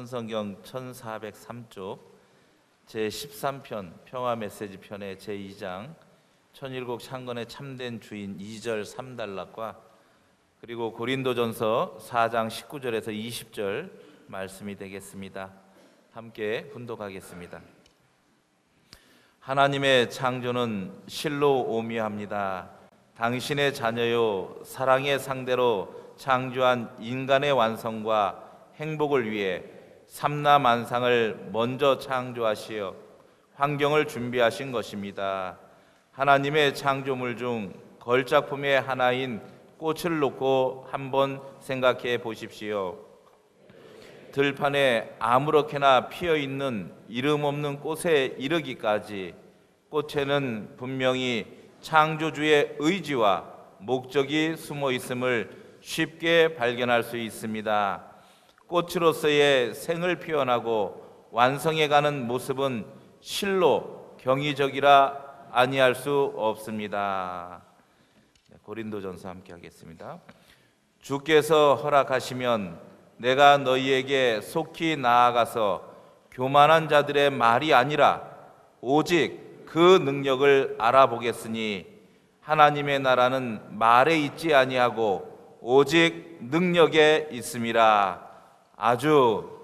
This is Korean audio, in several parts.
천성경 1403쪽 제13편 평화메시지 편의 제2장 천일국 창건의 참된 주인 2절 3단락과 그리고 고린도전서 4장 19절에서 20절 말씀이 되겠습니다. 함께 훈독하겠습니다. 하나님의 창조는 실로 오묘합니다. 당신의 자녀요 사랑의 상대로 창조한 인간의 완성과 행복을 위해 삼라만상을 먼저 창조하시어 환경을 준비하신 것입니다. 하나님의 창조물 중 걸작품의 하나인 꽃을 놓고 한번 생각해 보십시오. 들판에 아무렇게나 피어있는 이름 없는 꽃에 이르기까지 꽃에는 분명히 창조주의 의지와 목적이 숨어 있음을 쉽게 발견할 수 있습니다. 꽃으로서의 생을 표현하고 완성해가는 모습은 실로 경이적이라 아니할 수 없습니다. 고린도전서 함께 하겠습니다. 주께서 허락하시면 내가 너희에게 속히 나아가서 교만한 자들의 말이 아니라 오직 그 능력을 알아보겠으니 하나님의 나라는 말에 있지 아니하고 오직 능력에 있음이라. 아주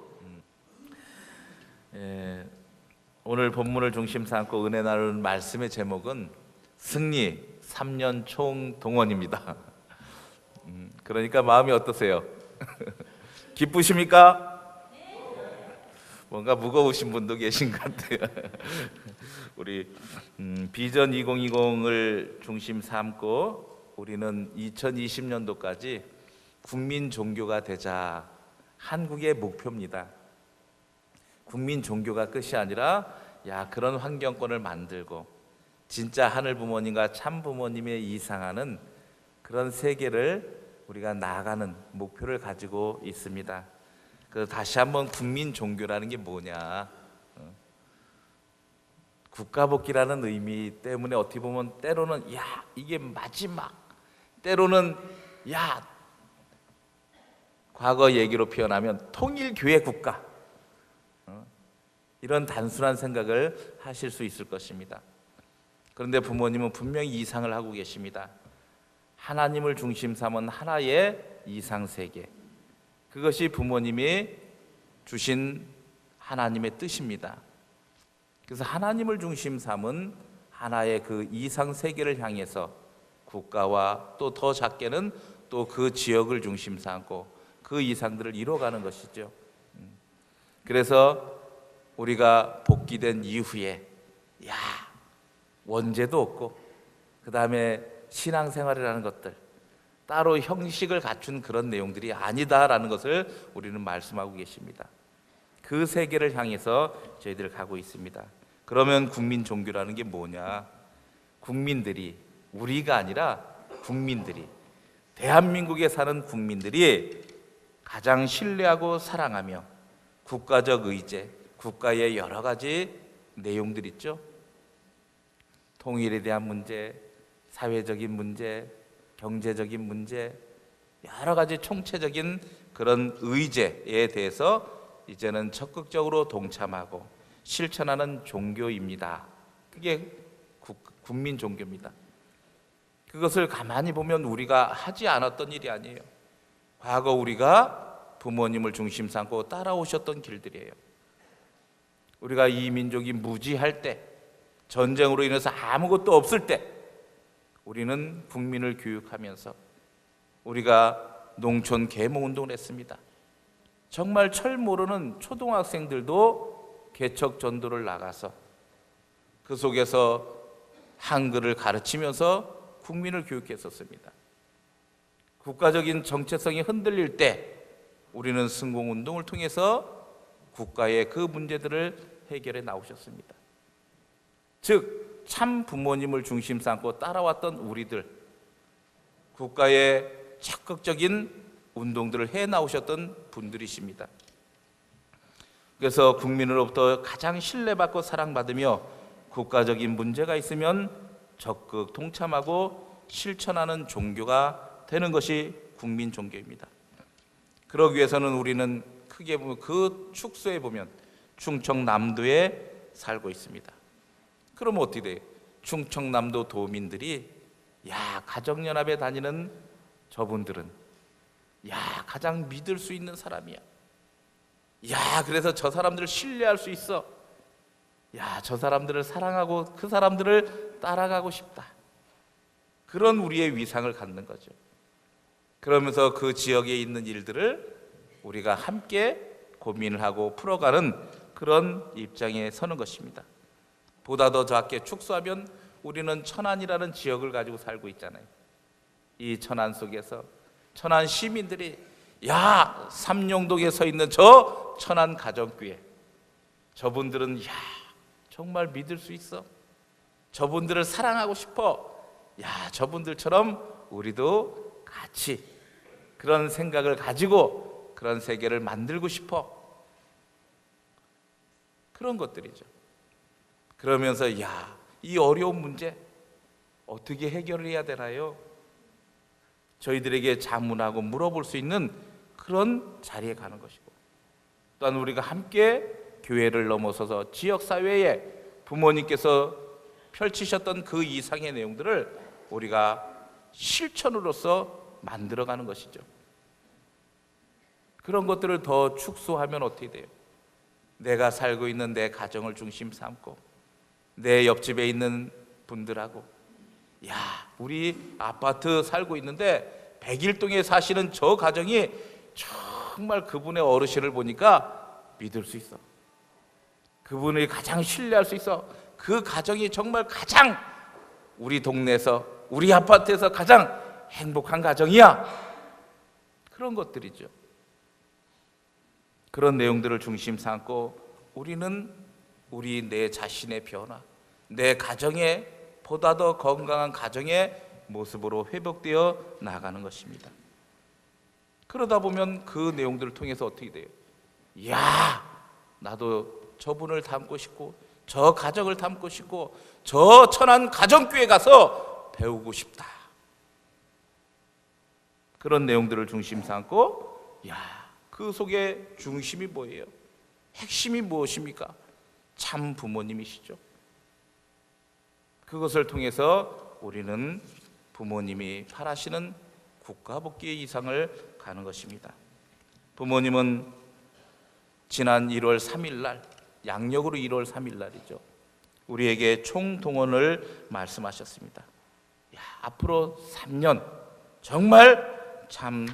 오늘 본문을 중심 삼고 은혜 나누는 말씀의 제목은 승리 3년 총동원입니다. 그러니까 마음이 어떠세요? 기쁘십니까? 뭔가 무거우신 분도 계신 것 같아요. 우리 비전 2020을 중심 삼고 우리는 2020년도까지 국민 종교가 되자. 한국의 목표입니다. 국민 종교가 끝이 아니라 그런 환경권을 만들고 진짜 하늘 부모님과 참 부모님의 이상하는 그런 세계를 우리가 나아가는 목표를 가지고 있습니다. 그래서 다시 한번 국민 종교라는 게 뭐냐, 국가복귀라는 의미 때문에 어떻게 보면 때로는 이게 마지막, 때로는 과거 얘기로 표현하면 통일교회 국가, 이런 단순한 생각을 하실 수 있을 것입니다. 그런데 부모님은 분명히 이상을 하고 계십니다. 하나님을 중심 삼은 하나의 이상세계, 그것이 부모님이 주신 하나님의 뜻입니다. 그래서 하나님을 중심 삼은 하나의 그 이상세계를 향해서 국가와 또 더 작게는 또 그 지역을 중심 삼고 그 이상들을 이뤄가는 것이죠. 그래서 우리가 복귀된 이후에 원죄도 없고 그 다음에 신앙생활이라는 것들 따로 형식을 갖춘 그런 내용들이 아니다라는 것을 우리는 말씀하고 계십니다. 그 세계를 향해서 저희들 가고 있습니다. 그러면 국민 종교라는 게 뭐냐? 국민들이, 우리가 아니라 국민들이, 대한민국에 사는 국민들이 가장 신뢰하고 사랑하며 국가적 의제, 국가의 여러 가지 내용들 있죠. 통일에 대한 문제, 사회적인 문제, 경제적인 문제, 여러 가지 총체적인 그런 의제에 대해서 이제는 적극적으로 동참하고 실천하는 종교입니다. 그게 국민 종교입니다. 그것을 가만히 보면 우리가 하지 않았던 일이 아니에요. 과거 우리가 부모님을 중심 삼고 따라오셨던 길들이에요. 우리가 이 민족이 무지할 때, 전쟁으로 인해서 아무것도 없을 때 우리는 국민을 교육하면서 우리가 농촌 계몽운동을 했습니다. 정말 철 모르는 초등학생들도 개척 전도를 나가서 그 속에서 한글을 가르치면서 국민을 교육했었습니다. 국가적인 정체성이 흔들릴 때 우리는 승공운동을 통해서 국가의 그 문제들을 해결해 나오셨습니다. 즉, 참 부모님을 중심 삼고 따라왔던 우리들, 국가의 적극적인 운동들을 해 나오셨던 분들이십니다. 그래서 국민으로부터 가장 신뢰받고 사랑받으며 국가적인 문제가 있으면 적극 동참하고 실천하는 종교가 되는 것이 국민 종교입니다. 그러기 위해서는 우리는 크게 보면 그 축소에 보면 충청남도에 살고 있습니다. 그러면 어떻게 돼요? 충청남도 도민들이 가정연합에 다니는 저분들은 가장 믿을 수 있는 사람이야. 그래서 저 사람들을 신뢰할 수 있어. 저 사람들을 사랑하고 그 사람들을 따라가고 싶다. 그런 우리의 위상을 갖는 거죠. 그러면서 그 지역에 있는 일들을 우리가 함께 고민을 하고 풀어가는 그런 입장에 서는 것입니다. 보다 더 작게 축소하면 우리는 천안이라는 지역을 가지고 살고 있잖아요. 이 천안 속에서 천안 시민들이 삼룡동에 서 있는 저 천안 가정교회, 저분들은 정말 믿을 수 있어. 저분들을 사랑하고 싶어. 저분들처럼 우리도 같이 그런 생각을 가지고 그런 세계를 만들고 싶어. 그런 것들이죠. 그러면서 이 어려운 문제 어떻게 해결을 해야 되나요? 저희들에게 자문하고 물어볼 수 있는 그런 자리에 가는 것이고, 또한 우리가 함께 교회를 넘어서서 지역사회에 부모님께서 펼치셨던 그 이상의 내용들을 우리가 실천으로서 만들어가는 것이죠. 그런 것들을 더 축소하면 어떻게 돼요? 내가 살고 있는 내 가정을 중심 삼고 내 옆집에 있는 분들하고 우리 아파트 살고 있는데 백일동에 사시는 저 가정이 정말 그분의 어르신을 보니까 믿을 수 있어. 그분을 가장 신뢰할 수 있어. 그 가정이 정말 가장 우리 동네에서 우리 아파트에서 가장 행복한 가정이야. 그런 것들이죠. 그런 내용들을 중심 삼고 우리는 내 자신의 변화, 내 가정의 보다 더 건강한 가정의 모습으로 회복되어 나가는 것입니다. 그러다 보면 그 내용들을 통해서 어떻게 돼요? 나도 저분을 닮고 싶고 저 가정을 닮고 싶고 저 천안 가정교회 가서 배우고 싶다. 그런 내용들을 중심 삼고 그 속에 중심이 뭐예요? 핵심이 무엇입니까? 참 부모님이시죠. 그것을 통해서 우리는 부모님이 바라시는 국가복지의 이상을 가는 것입니다. 부모님은 지난 1월 3일 날, 양력으로 1월 3일 날이죠, 우리에게 총동원을 말씀하셨습니다. 앞으로 3년 정말 참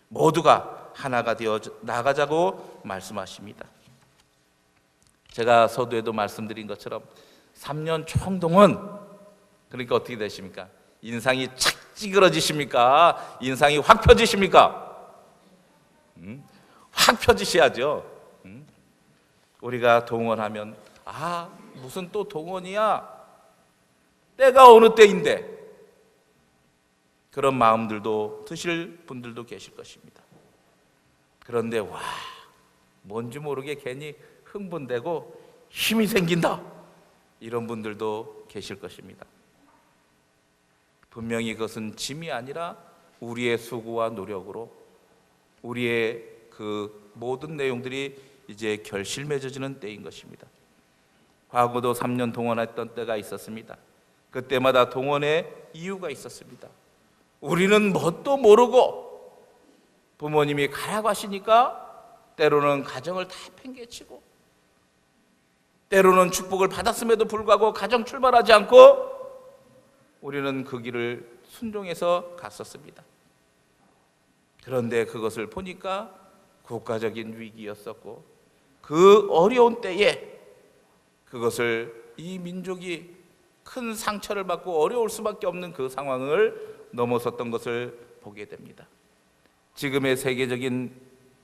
모두가 하나가 되어 나가자고 말씀하십니다. 제가 서두에도 말씀드린 것처럼 3년 총동원, 그러니까 어떻게 되십니까? 인상이 착 찌그러지십니까? 인상이 확 펴지십니까? 확 펴지셔야죠. 우리가 동원하면 무슨 또 동원이야? 때가 어느 때인데, 그런 마음들도 드실 분들도 계실 것입니다. 그런데 뭔지 모르게 괜히 흥분되고 힘이 생긴다, 이런 분들도 계실 것입니다. 분명히 그것은 짐이 아니라 우리의 수고와 노력으로 우리의 그 모든 내용들이 이제 결실 맺어지는 때인 것입니다. 과거도 3년 동원했던 때가 있었습니다. 그때마다 동원의 이유가 있었습니다. 우리는 뭣도 모르고 부모님이 가라고 하시니까 때로는 가정을 다 팽개치고, 때로는 축복을 받았음에도 불구하고 가정 출발하지 않고 우리는 그 길을 순종해서 갔었습니다. 그런데 그것을 보니까 국가적인 위기였었고, 그 어려운 때에 그것을 이 민족이 큰 상처를 받고 어려울 수밖에 없는 그 상황을 넘어섰던 것을 보게 됩니다. 지금의 세계적인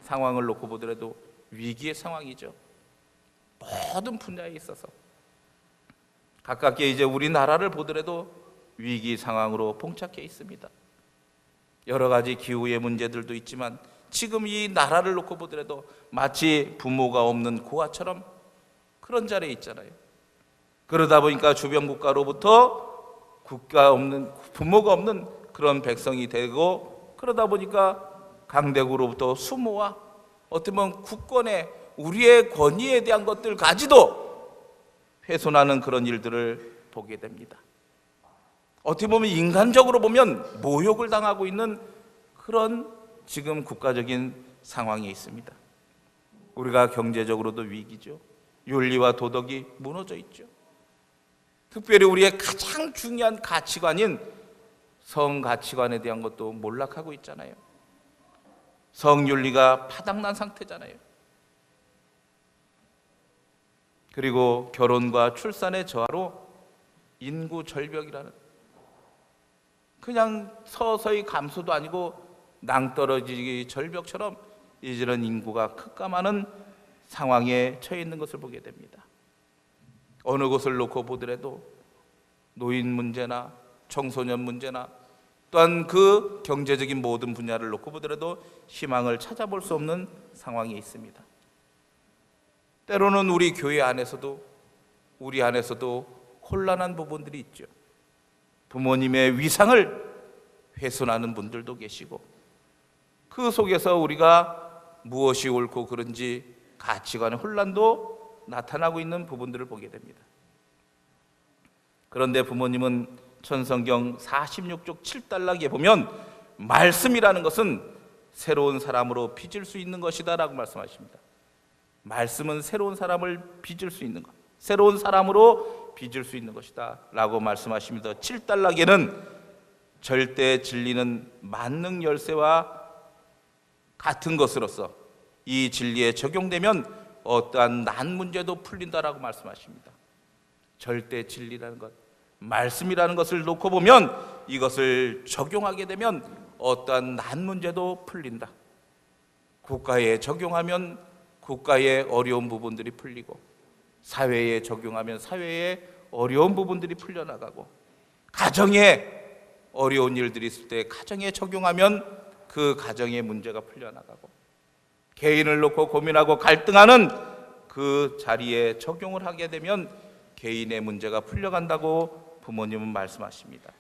상황을 놓고 보더라도 위기의 상황이죠. 모든 분야에 있어서 가깝게 이제 우리나라를 보더라도 위기 상황으로 봉착해 있습니다. 여러 가지 기후의 문제들도 있지만 지금 이 나라를 놓고 보더라도 마치 부모가 없는 고아처럼 그런 자리에 있잖아요. 그러다 보니까 주변 국가로부터 부모가 없는 그런 백성이 되고, 그러다 보니까 강대국으로부터 수모와 어떻게 보면 국권에 우리의 권위에 대한 것들 가지도 훼손하는 그런 일들을 보게 됩니다. 어떻게 보면 인간적으로 보면 모욕을 당하고 있는 그런 지금 국가적인 상황에 있습니다. 우리가 경제적으로도 위기죠. 윤리와 도덕이 무너져 있죠. 특별히 우리의 가장 중요한 가치관인 성가치관에 대한 것도 몰락하고 있잖아요. 성윤리가 파닥난 상태잖아요. 그리고 결혼과 출산의 저하로 인구 절벽이라는, 그냥 서서히 감소도 아니고 낭떠러지기 절벽처럼 이제는 인구가 급감하는 상황에 처해 있는 것을 보게 됩니다. 어느 곳을 놓고 보더라도 노인 문제나 청소년 문제나 또한 그 경제적인 모든 분야를 놓고 보더라도 희망을 찾아볼 수 없는 상황이 있습니다. 때로는 우리 교회 안에서도 우리 안에서도 혼란한 부분들이 있죠. 부모님의 위상을 훼손하는 분들도 계시고, 그 속에서 우리가 무엇이 옳고 그른지 가치관의 혼란도 나타나고 있는 부분들을 보게 됩니다. 그런데 부모님은 천성경 46쪽 7단락에 보면 말씀이라는 것은 새로운 사람으로 빚을 수 있는 것이다 라고 말씀하십니다. 말씀은 새로운 사람을 빚을 수 있는 것, 새로운 사람으로 빚을 수 있는 것이다 라고 말씀하십니다. 7단락에는 절대 진리는 만능 열쇠와 같은 것으로서 이 진리에 적용되면 어떠한 난 문제도 풀린다라고 말씀하십니다. 절대 진리라는 것, 말씀이라는 것을 놓고 보면 이것을 적용하게 되면 어떠한 난 문제도 풀린다. 국가에 적용하면 국가의 어려운 부분들이 풀리고, 사회에 적용하면 사회의 어려운 부분들이 풀려나가고, 가정에 어려운 일들이 있을 때 가정에 적용하면 그 가정의 문제가 풀려나가고, 개인을 놓고 고민하고 갈등하는 그 자리에 적용을 하게 되면 개인의 문제가 풀려간다고 부모님은 말씀하십니다.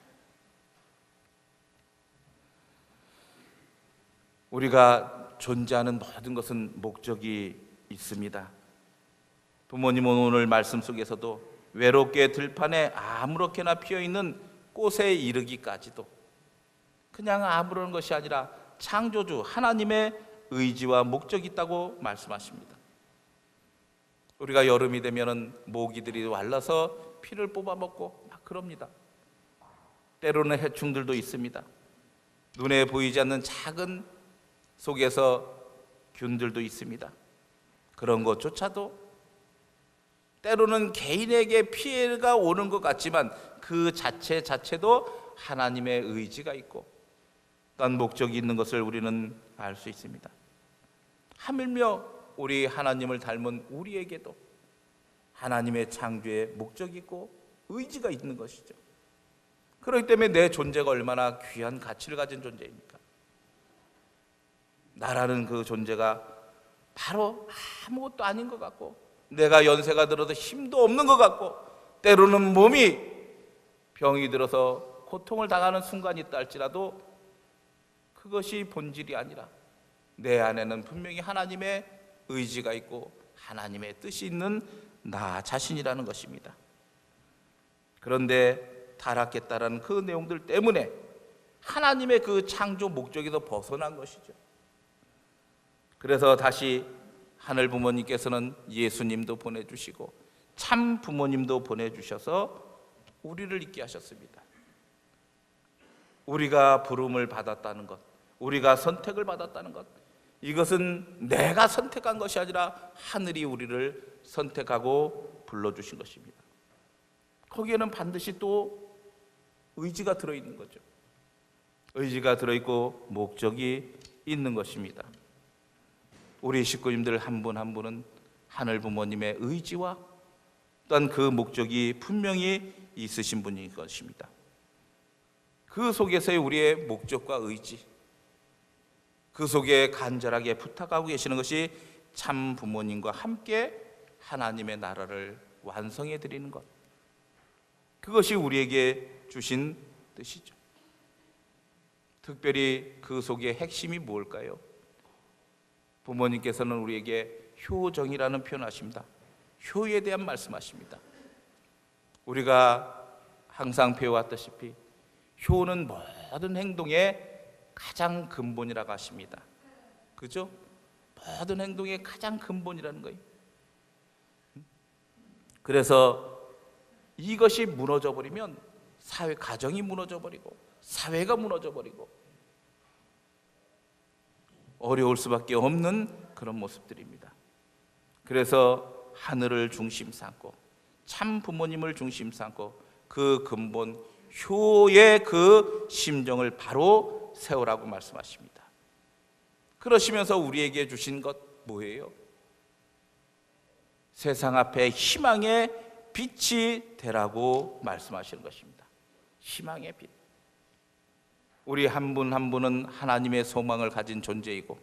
우리가 존재하는 모든 것은 목적이 있습니다. 부모님은 오늘 말씀 속에서도 외롭게 들판에 아무렇게나 피어있는 꽃에 이르기까지도 그냥 아무런 것이 아니라 창조주 하나님의 의지와 목적이 있다고 말씀하십니다. 우리가 여름이 되면은 모기들이 말라서 피를 뽑아 먹고 막 그럽니다. 때로는 해충들도 있습니다. 눈에 보이지 않는 작은 속에서 균들도 있습니다. 그런 것조차도 때로는 개인에게 피해가 오는 것 같지만 그 자체도 하나님의 의지가 있고 어떤 목적이 있는 것을 우리는 알 수 있습니다. 하물며 우리 하나님을 닮은 우리에게도 하나님의 창조에 목적이 있고 의지가 있는 것이죠. 그렇기 때문에 내 존재가 얼마나 귀한 가치를 가진 존재입니까? 나라는 그 존재가 바로 아무것도 아닌 것 같고, 내가 연세가 들어도 힘도 없는 것 같고, 때로는 몸이 병이 들어서 고통을 당하는 순간이 있다 할지라도 그것이 본질이 아니라 내 안에는 분명히 하나님의 의지가 있고 하나님의 뜻이 있는 나 자신이라는 것입니다. 그런데 타락했다라는 그 내용들 때문에 하나님의 그 창조 목적에서 벗어난 것이죠. 그래서 다시 하늘 부모님께서는 예수님도 보내주시고 참 부모님도 보내주셔서 우리를 있게 하셨습니다. 우리가 부름을 받았다는 것, 우리가 선택을 받았다는 것, 이것은 내가 선택한 것이 아니라 하늘이 우리를 선택하고 불러주신 것입니다. 거기에는 반드시 또 의지가 들어있는 거죠. 의지가 들어있고 목적이 있는 것입니다. 우리 식구님들 한 분 한 분은 하늘 부모님의 의지와 또한 그 목적이 분명히 있으신 분인 것입니다. 그 속에서의 우리의 목적과 의지, 그 속에 간절하게 부탁하고 계시는 것이 참 부모님과 함께 하나님의 나라를 완성해 드리는 것, 그것이 우리에게 주신 뜻이죠. 특별히 그 속에 핵심이 뭘까요? 부모님께서는 우리에게 효정이라는 표현을 하십니다. 효에 대한 말씀하십니다. 우리가 항상 배워왔다시피 효는 모든 행동의 가장 근본이라고 하십니다. 그죠? 모든 행동의 가장 근본이라는 거예요. 그래서 이것이 무너져 버리면 사회, 가정이 무너져 버리고 사회가 무너져 버리고 어려울 수밖에 없는 그런 모습들입니다. 그래서 하늘을 중심 삼고 참 부모님을 중심 삼고 그 근본 효의 그 심정을 바로 세우라고 말씀하십니다. 그러시면서 우리에게 주신 것 뭐예요? 세상 앞에 희망의 빛이 되라고 말씀하시는 것입니다. 희망의 빛. 우리 한 분 한 분은 하나님의 소망을 가진 존재이고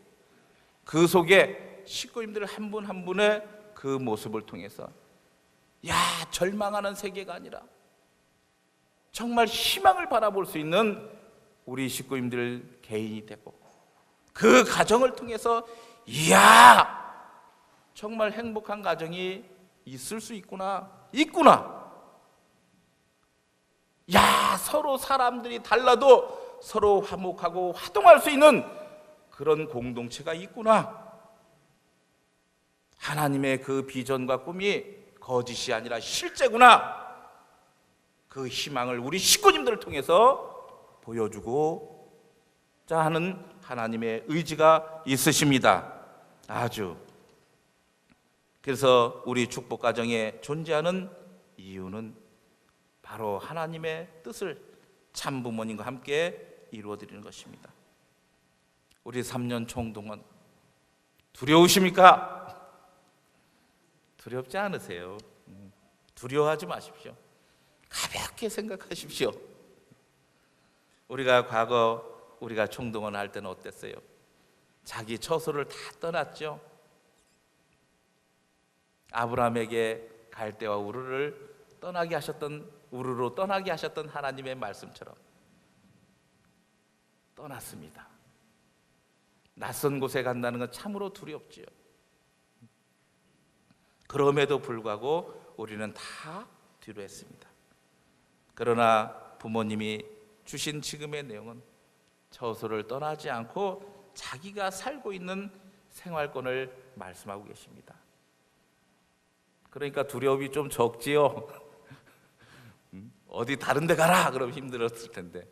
그 속에 식구님들 한 분 한 분의 그 모습을 통해서 절망하는 세계가 아니라 정말 희망을 바라볼 수 있는 우리 식구님들 개인이 되고 그 가정을 통해서 정말 행복한 가정이 있을 수 있구나. 서로 사람들이 달라도 서로 화목하고 화동할 수 있는 그런 공동체가 있구나. 하나님의 그 비전과 꿈이 거짓이 아니라 실제구나. 그 희망을 우리 식구님들을 통해서 보여주고자 하는 하나님의 의지가 있으십니다. 그래서 우리 축복 가정에 존재하는 이유는 바로 하나님의 뜻을 참 부모님과 함께 이루어드리는 것입니다. 우리 3년 총동원 두려우십니까? 두렵지 않으세요? 두려워하지 마십시오. 가볍게 생각하십시오. 우리가 과거 우리가 총동원 할 때는 어땠어요? 자기 처소를 다 떠났죠. 아브라함에게 갈대와 우르로 떠나게 하셨던 하나님의 말씀처럼 떠났습니다. 낯선 곳에 간다는 건 참으로 두렵지요. 그럼에도 불구하고 우리는 다 뒤로했습니다. 그러나 부모님이 주신 지금의 내용은 처소를 떠나지 않고 자기가 살고 있는 생활권을 말씀하고 계십니다. 그러니까 두려움이 좀 적지요. 어디 다른 데 가라 그러면 힘들었을 텐데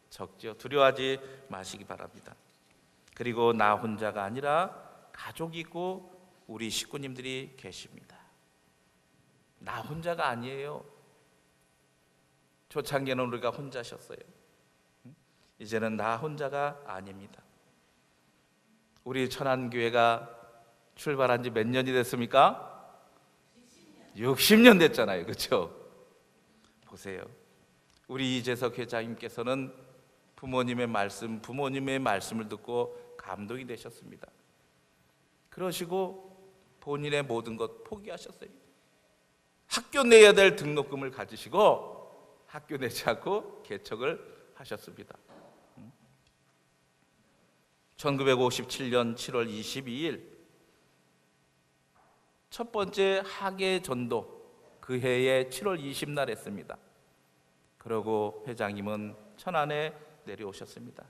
적지요. 두려워하지 마시기 바랍니다. 그리고 나 혼자가 아니라 가족이 있고 우리 식구님들이 계십니다. 나 혼자가 아니에요. 초창기에는 우리가 혼자셨어요. 이제는 나 혼자가 아닙니다. 우리 천안교회가 출발한 지 몇 년이 됐습니까? 60년 됐잖아요. 그렇죠? 보세요. 우리 이재석 회장님께서는 부모님의 말씀을 듣고 감동이 되셨습니다. 그러시고 본인의 모든 것 포기하셨어요. 학교 내야 될 등록금을 가지시고 학교 내지 않고 개척을 하셨습니다. 1957년 7월 22일 첫 번째 학예 전도 그 해에 7월 20날 했습니다. 그러고 회장님은 천안에 내려오셨습니다.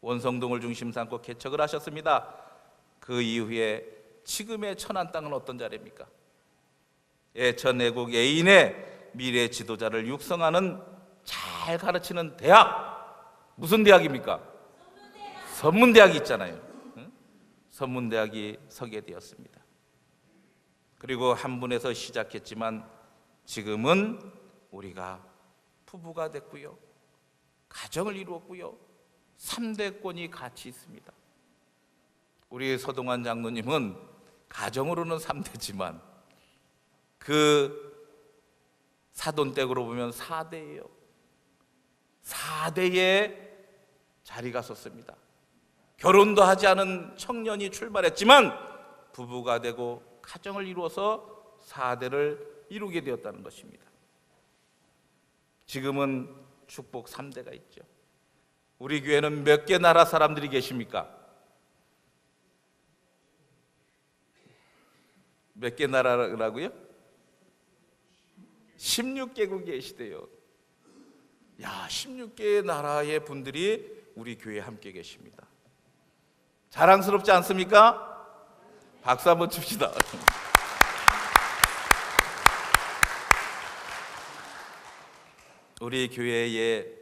원성동을 중심 삼고 개척을 하셨습니다. 그 이후에 지금의 천안 땅은 어떤 자리입니까? 예천애국 애인의 미래 지도자를 육성하는 잘 가르치는 대학. 무슨 대학입니까? 선문대학이 있잖아요. 선문대학이 서게 되었습니다. 그리고 한 분에서 시작했지만 지금은 우리가 부부가 됐고요. 가정을 이루었고요. 3대권이 같이 있습니다. 우리 서동환 장로님은 가정으로는 3대지만 그 사돈댁으로 보면 4대예요. 4대에 자리가 섰습니다. 결혼도 하지 않은 청년이 출발했지만 부부가 되고 가정을 이루어서 4대를 이루게 되었다는 것입니다. 지금은 축복 3대가 있죠. 우리 교회는 몇 개 나라 사람들이 계십니까? 몇 개 나라라고요? 16개국에 계시대요. 야, 16개 나라의 분들이 우리 교회에 함께 계십니다. 자랑스럽지 않습니까? 박수 한번 칩시다. 우리 교회에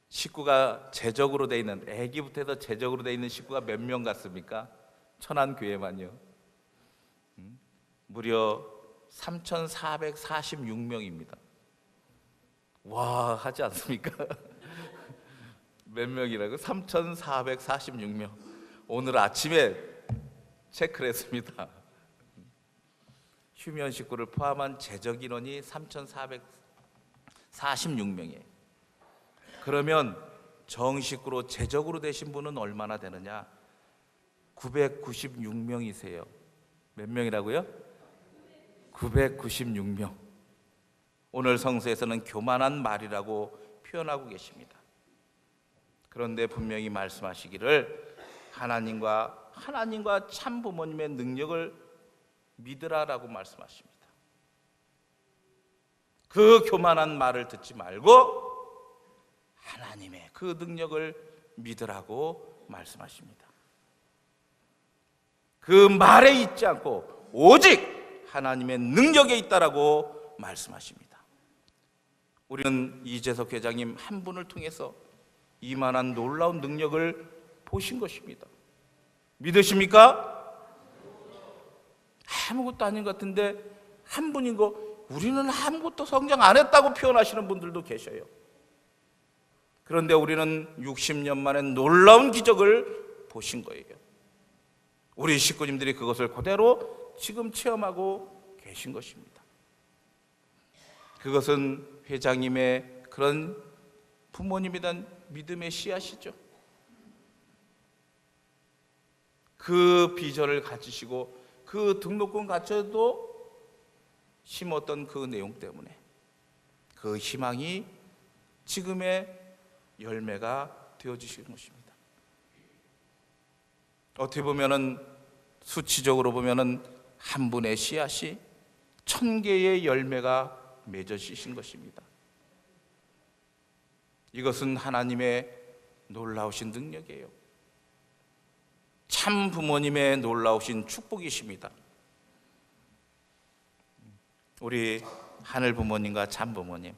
식구가 제적으로 돼 있는, 애기부터 해서 제적으로 돼 있는 식구가 몇 명 같습니까? 천안교회만요. 무려 3,446명입니다. 와, 하지 않습니까? 몇 명이라고? 3,446명. 오늘 아침에 체크를 했습니다. 휴면 식구를 포함한 재적 인원이 3,446명이에요. 그러면 정식으로 재적으로 되신 분은 얼마나 되느냐? 996명이세요. 몇 명이라고요? 996명. 오늘 성서에서는 교만한 말이라고 표현하고 계십니다. 그런데 분명히 말씀하시기를 하나님과 참 부모님의 능력을 믿으라라고 말씀하십니다. 그 교만한 말을 듣지 말고 하나님의 그 능력을 믿으라고 말씀하십니다. 그 말에 있지 않고 오직 하나님의 능력에 있다라고 말씀하십니다. 우리는 이재석 회장님 한 분을 통해서 이만한 놀라운 능력을 보신 것입니다. 믿으십니까? 아무것도 아닌 것 같은데 한 분인 거, 우리는 아무것도 성장 안 했다고 표현하시는 분들도 계셔요. 그런데 우리는 60년 만에 놀라운 기적을 보신 거예요. 우리 식구님들이 그것을 그대로 지금 체험하고 계신 것입니다. 그것은 회장님의 그런 부모님에 대한 믿음의 씨앗이죠. 그 비전을 가지시고 그 등록금 가져도 심었던 그 내용 때문에 그 희망이 지금의 열매가 되어지시는 것입니다. 어떻게 보면은 수치적으로 보면은 한 분의 씨앗이 1000개의 열매가 맺어지신 것입니다. 이것은 하나님의 놀라우신 능력이에요. 참 부모님의 놀라우신 축복이십니다. 우리 하늘 부모님과 참 부모님,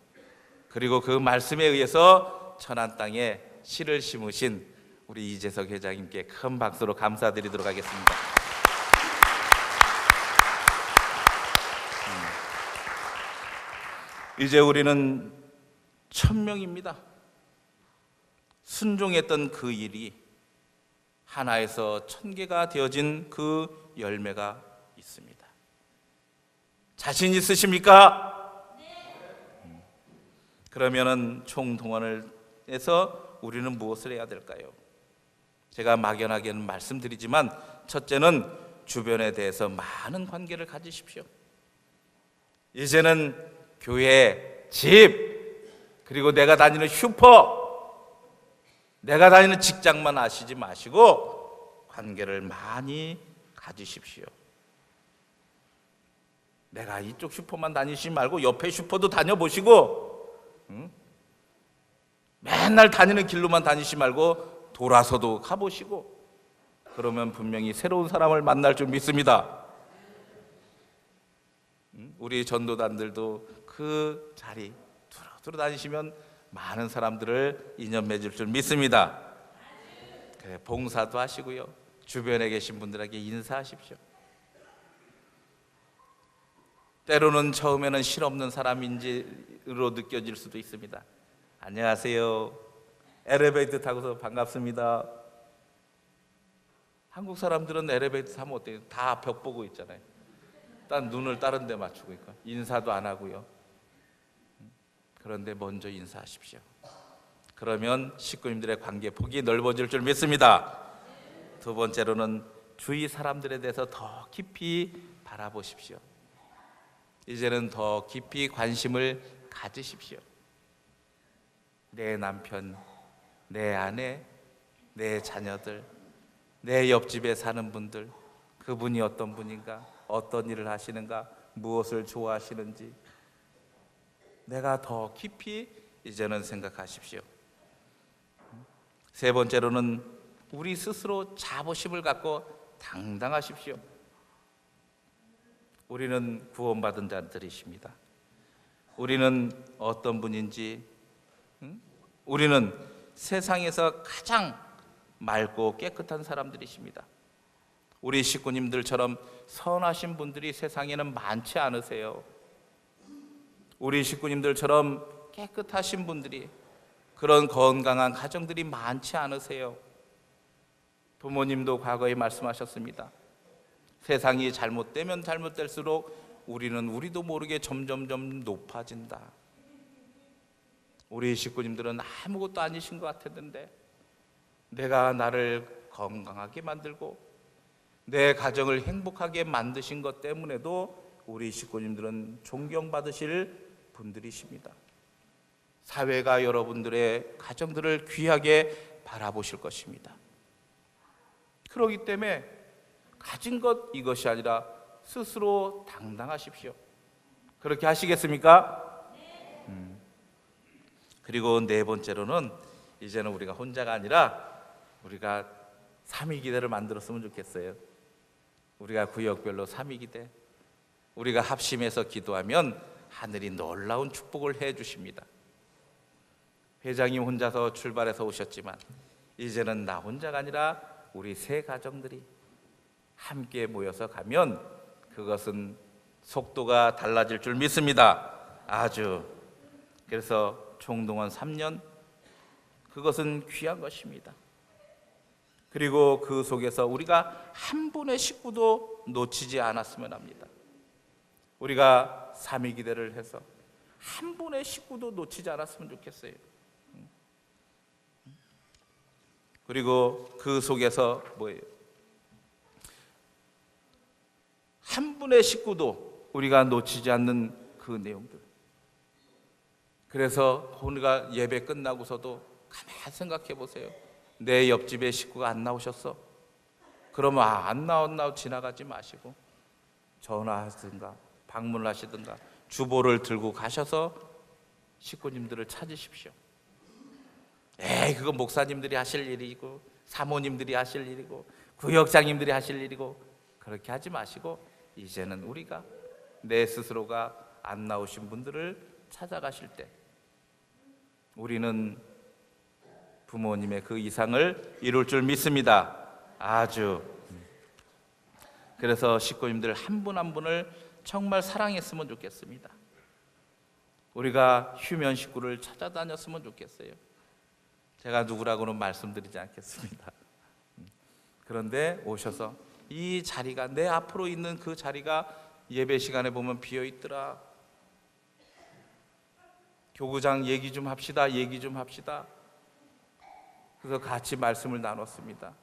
그리고 그 말씀에 의해서 천안 땅에 씨를 심으신 우리 이재석 회장님께 큰 박수로 감사드리도록 하겠습니다. 이제 우리는 1000명입니다. 순종했던 그 일이 하나에서 1000개가 되어진 그 열매가 있습니다. 자신 있으십니까? 네. 그러면은 총동원을 해서 우리는 무엇을 해야 될까요? 제가 막연하게는 말씀드리지만 첫째는 주변에 대해서 많은 관계를 가지십시오. 이제는 교회, 집, 그리고 내가 다니는 슈퍼, 내가 다니는 직장만 아시지 마시고 관계를 많이 가지십시오. 내가 이쪽 슈퍼만 다니시지 말고 옆에 슈퍼도 다녀보시고, 맨날 다니는 길로만 다니시지 말고 돌아서도 가보시고, 그러면 분명히 새로운 사람을 만날 줄 믿습니다. 우리 전도단들도 그 자리 두루 다니시면 많은 사람들을 인연 맺을 줄 믿습니다. 그래, 봉사도 하시고요, 주변에 계신 분들에게 인사하십시오. 때로는 처음에는 실없는 사람인지로 느껴질 수도 있습니다. 안녕하세요. 엘리베이터 타고서 반갑습니다. 한국 사람들은 엘리베이터 타면 어때요? 다 벽 보고 있잖아요. 딴 눈을 다른 데 맞추고 있고 인사도 안 하고요. 그런데 먼저 인사하십시오. 그러면 식구님들의 관계 폭이 넓어질 줄 믿습니다. 두 번째로는 주위 사람들에 대해서 더 깊이 바라보십시오. 이제는 더 깊이 관심을 가지십시오. 내 남편, 내 아내, 내 자녀들, 내 옆집에 사는 분들, 그분이 어떤 분인가, 어떤 일을 하시는가, 무엇을 좋아하시는지 내가 더 깊이 이제는 생각하십시오. 세 번째로는 우리 스스로 자부심을 갖고 당당하십시오. 우리는 구원받은 자들이십니다. 우리는 어떤 분인지, 우리는 세상에서 가장 맑고 깨끗한 사람들이십니다. 우리 식구님들처럼 선하신 분들이 세상에는 많지 않으세요. 우리 식구님들처럼 깨끗하신 분들이, 그런 건강한 가정들이 많지 않으세요. 부모님도 과거에 말씀하셨습니다. 세상이 잘못되면 잘못될수록 우리도 모르게 점점점 높아진다. 우리 식구님들은 아무것도 아니신 것 같았는데 내가 나를 건강하게 만들고 내 가정을 행복하게 만드신 것 때문에도 우리 식구님들은 존경받으실 분들이십니다. 사회가 여러분들의 가정들을 귀하게 바라보실 것입니다. 그렇기 때문에 가진 것 이것이 아니라 스스로 당당하십시오. 그렇게 하시겠습니까? 그리고 네 번째로는 이제는 우리가 혼자가 아니라 우리가 삼위기대를 만들었으면 좋겠어요. 우리가 구역별로 삼위기대, 우리가 합심해서 기도하면 하늘이 놀라운 축복을 해 주십니다. 회장님 혼자서 출발해서 오셨지만 이제는 나 혼자가 아니라 우리 세 가정들이 함께 모여서 가면 그것은 속도가 달라질 줄 믿습니다. 아주. 그래서 총동원 3년, 그것은 귀한 것입니다. 그리고 그 속에서 우리가 한 분의 식구도 놓치지 않았으면 합니다. 우리가 삼위기대를 해서 한 분의 식구도 놓치지 않았으면 좋겠어요. 그리고 그 속에서 뭐예요? 한 분의 식구도 우리가 놓치지 않는 그 내용들. 그래서 우리가 예배 끝나고서도 가만히 생각해 보세요. 내 옆집에 식구가 안 나오셨어? 그러면 안 나왔나 지나가지 마시고 전화하든가 방문을 하시든가 주보를 들고 가셔서 식구님들을 찾으십시오. 그건 목사님들이 하실 일이고 사모님들이 하실 일이고 구역장님들이 하실 일이고 그렇게 하지 마시고 이제는 우리가 내 스스로가 안 나오신 분들을 찾아가실 때 우리는 부모님의 그 이상을 이룰 줄 믿습니다. 아주. 그래서 식구님들 한 분 한 분을 정말 사랑했으면 좋겠습니다. 우리가 휴면 식구를 찾아다녔으면 좋겠어요. 제가 누구라고는 말씀드리지 않겠습니다. 그런데 오셔서 이 자리가 내 앞으로 있는 그 자리가 예배 시간에 보면 비어 있더라. 교구장 얘기 좀 합시다. 그래서 같이 말씀을 나눴습니다.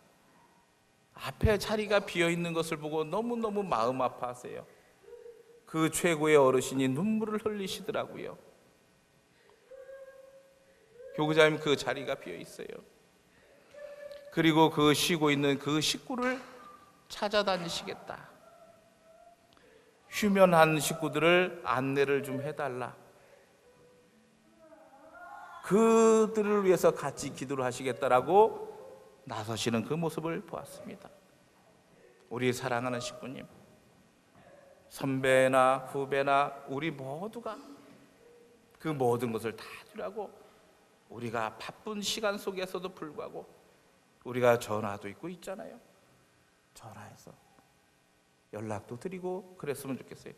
앞에 자리가 비어 있는 것을 보고 너무너무 마음 아파하세요. 그 최고의 어르신이 눈물을 흘리시더라고요. 교구장님 그 자리가 비어 있어요. 그리고 그 쉬고 있는 그 식구를 찾아다니시겠다. 휴면한 식구들을 안내를 좀 해달라. 그들을 위해서 같이 기도를 하시겠다라고 나서시는 그 모습을 보았습니다. 우리 사랑하는 식구님, 선배나 후배나 우리 모두가 그 모든 것을 다 주라고 우리가 바쁜 시간 속에서도 불구하고 우리가 전화도 있고 있잖아요. 전화해서 연락도 드리고 그랬으면 좋겠어요.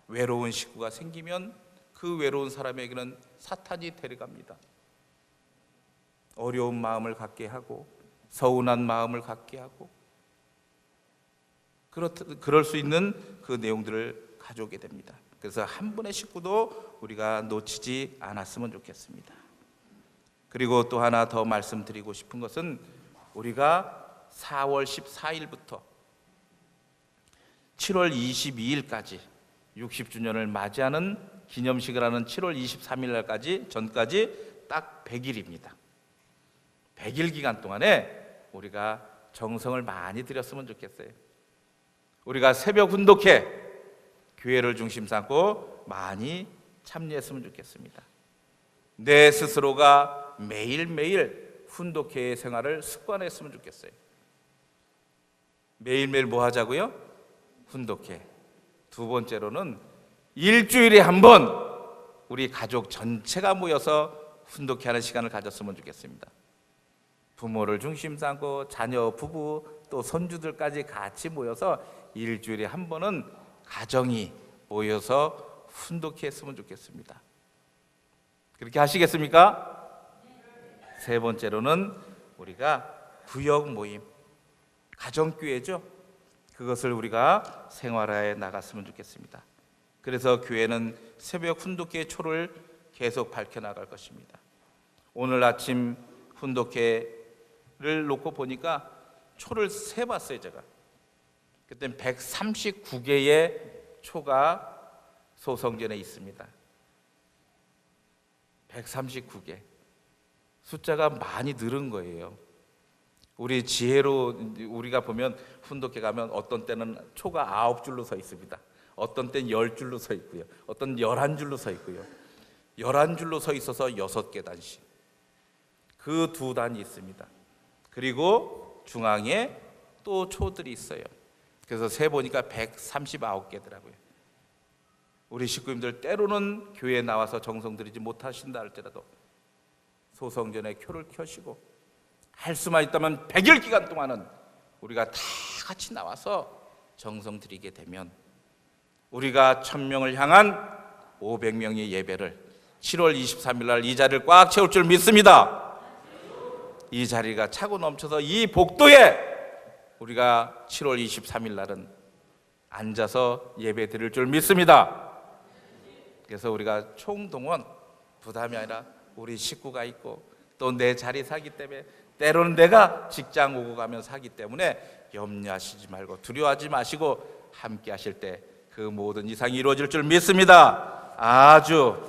외로운 식구가 생기면 그 외로운 사람에게는 사탄이 데려갑니다. 어려운 마음을 갖게 하고 서운한 마음을 갖게 하고 그럴 수 있는 그 내용들을 가져오게 됩니다. 그래서 한 분의 식구도 우리가 놓치지 않았으면 좋겠습니다. 그리고 또 하나 더 말씀드리고 싶은 것은 우리가 4월 14일부터 7월 22일까지 60주년을 맞이하는 기념식을 하는 7월 23일 날까지 전까지 딱 100일입니다. 100일 기간 동안에 우리가 정성을 많이 들였으면 좋겠어요. 우리가 새벽 훈독회 교회를 중심 삼고 많이 참여했으면 좋겠습니다. 내 스스로가 매일매일 훈독회의 생활을 습관했으면 좋겠어요. 매일매일 뭐 하자고요? 훈독회. 두 번째로는 일주일에 한 번 우리 가족 전체가 모여서 훈독회하는 시간을 가졌으면 좋겠습니다. 부모를 중심 삼고 자녀, 부부 또 손주들까지 같이 모여서 일주일에 한 번은 가정이 모여서 훈독회했으면 좋겠습니다. 그렇게 하시겠습니까? 세 번째로는 우리가 구역 모임, 가정교회죠. 그것을 우리가 생활화해 나갔으면 좋겠습니다. 그래서 교회는 새벽 훈독회의 초를 계속 밝혀나갈 것입니다. 오늘 아침 훈독회를 놓고 보니까 초를 세봤어요. 제가 그때 139개의 초가 소성전에 있습니다. 139개. 숫자가 많이 늘은 거예요. 우리 지혜로 우리가 보면 훈독회 가면 어떤 때는 초가 9줄로 서 있습니다. 어떤 때는 10줄로 서 있고요. 어떤 11줄로 서 있고요. 11줄로 서 있어서 6계단씩. 그 두 단이 있습니다. 그리고 중앙에 또 초들이 있어요. 그래서 세 보니까 139개더라고요. 우리 식구님들 때로는 교회에 나와서 정성 들이지 못하신다 할지라도 소성전에 켜를 켜시고 할 수만 있다면 100일 기간 동안은 우리가 다 같이 나와서 정성 드리게 되면 우리가 1000명을 향한 500명의 예배를 7월 23일 날 이 자리를 꽉 채울 줄 믿습니다. 이 자리가 차고 넘쳐서 이 복도에 우리가 7월 23일 날은 앉아서 예배 드릴 줄 믿습니다. 그래서 우리가 총동원 부담이 아니라 우리 식구가 있고 또 내 자리 사기 때문에 때로는 내가 직장 오고 가면 사기 때문에 염려하시지 말고 두려워하지 마시고 함께 하실 때 그 모든 이상이 이루어질 줄 믿습니다. 아주